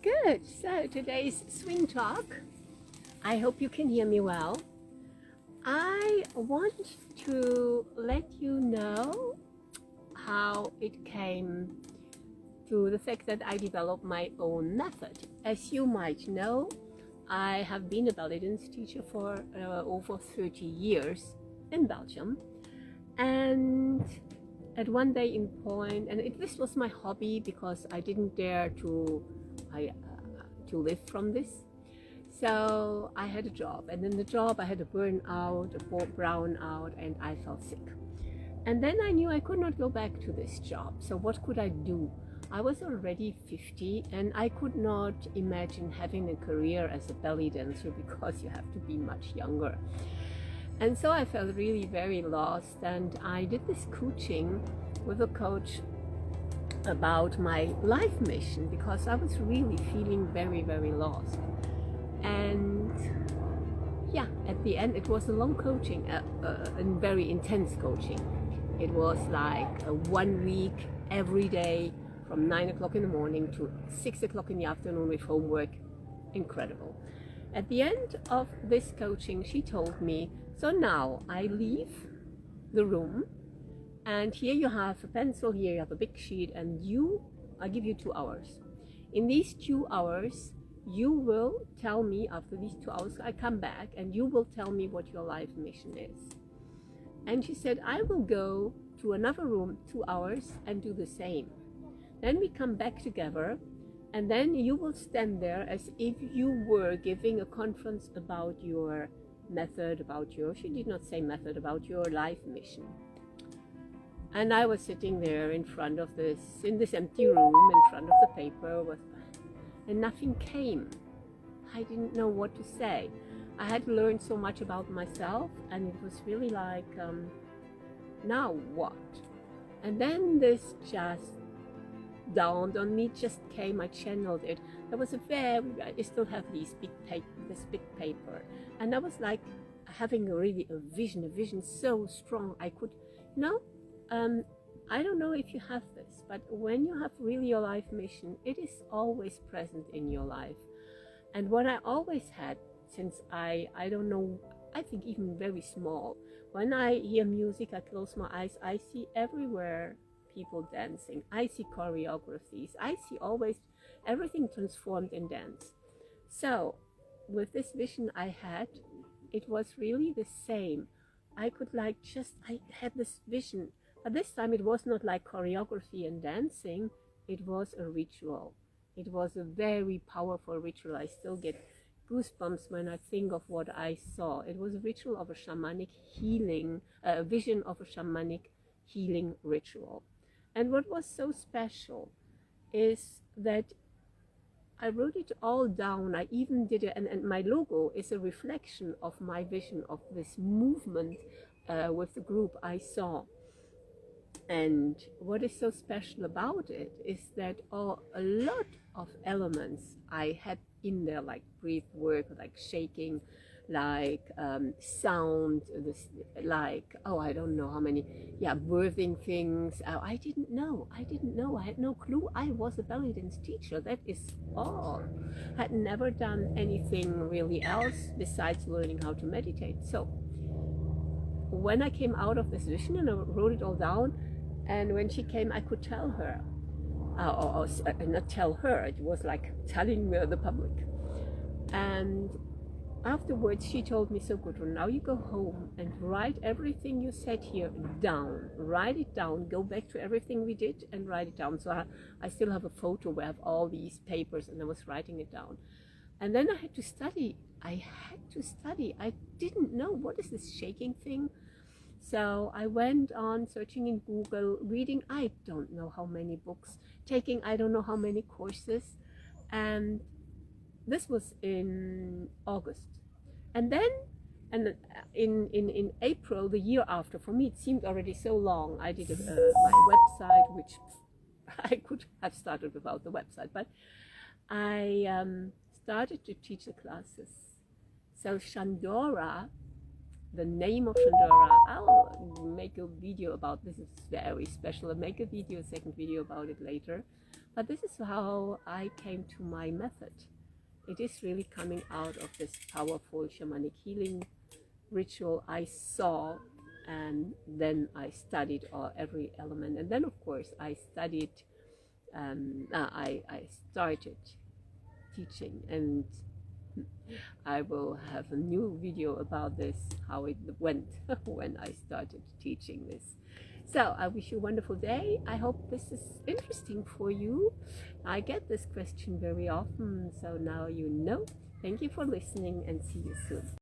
Good. So today's swing talk. I hope you can hear me well. I want to let you know how it came to the fact that I developed my own method. As you might know, I have been a belly dance teacher for over 30 years in Belgium, and at one day in point, and this was my hobby because I didn't dare to live from this. So I had a job, and in the job I had a burnout, a brown out, and I felt sick. And then I knew I could not go back to this job. So what could I do? I was already 50, and I could not imagine having a career as a belly dancer because you have to be much younger. And so I felt really very lost, and I did this coaching with a coach about my life mission because I was really feeling very, very lost. And yeah, at the end it was a long coaching, and very intense coaching. It was like 1 week every day from 9 o'clock in the morning to 6 o'clock in the afternoon with homework. Incredible. At the end of this coaching, she told me, so now I leave the room, and here you have a pencil, here you have a big sheet, and I give you 2 hours. In these 2 hours, you will tell me, after these 2 hours, I come back, and you will tell me what your life mission is. And she said, I will go to another room 2 hours and do the same. Then we come back together, and then you will stand there as if you were giving a conference about your method, she did not say method, about your life mission. And I was sitting there in front of in this empty room, in front of the paper, and nothing came. I didn't know what to say. I had learned so much about myself, and it was really like, now what? And then this just dawned on me, just came, I channeled it. There was I still have this big paper, and I was like having a vision so strong. I could, I don't know if you have this, but when you have really your life mission, it is always present in your life. And what I always had, since I don't know, I think even very small, when I hear music, I close my eyes, I see everywhere people dancing. I see choreographies. I see always everything transformed in dance. So with this vision I had, it was really the same. I had this vision. But this time it was not like choreography and dancing, it was a ritual. It was a very powerful ritual. I still get goosebumps when I think of what I saw. It was a ritual of a shamanic healing, a vision of a shamanic healing ritual. And what was so special is that I wrote it all down. I even did it, and my logo is a reflection of my vision of this movement with the group I saw. And what is so special about it is that a lot of elements I had in there, like breath work, like shaking, like sound, I don't know how many, birthing things. I didn't know, I had no clue. I was a belly dance teacher, that is all. Had never done anything really else besides learning how to meditate. So when I came out of this vision and I wrote it all down, and when she came, I could tell her, not tell her, it was like telling the public. And afterwards she told me, so Gudrun, now you go home and write everything you said here down. Write it down, go back to everything we did and write it down. So I still have a photo where I have all these papers, and I was writing it down. And then I had to study. I didn't know, what is this shaking thing? So I went on searching in Google, reading I don't know how many books, taking I don't know how many courses, and this was in August. And then in April, the year after, for me it seemed already so long, I did my website, which I could have started without the website, but I started to teach the classes. So Shandora, the name of Shandora, I'll make a video about this. It's very special. I'll make a second video about it later. But this is how I came to my method. It is really coming out of this powerful shamanic healing ritual I saw, and then I studied every element, and then of course I studied, I started teaching, and I will have a new video about this, how it went when I started teaching this. So I wish you a wonderful day. I hope this is interesting for you. I get this question very often, so now you know. Thank you for listening, and see you soon.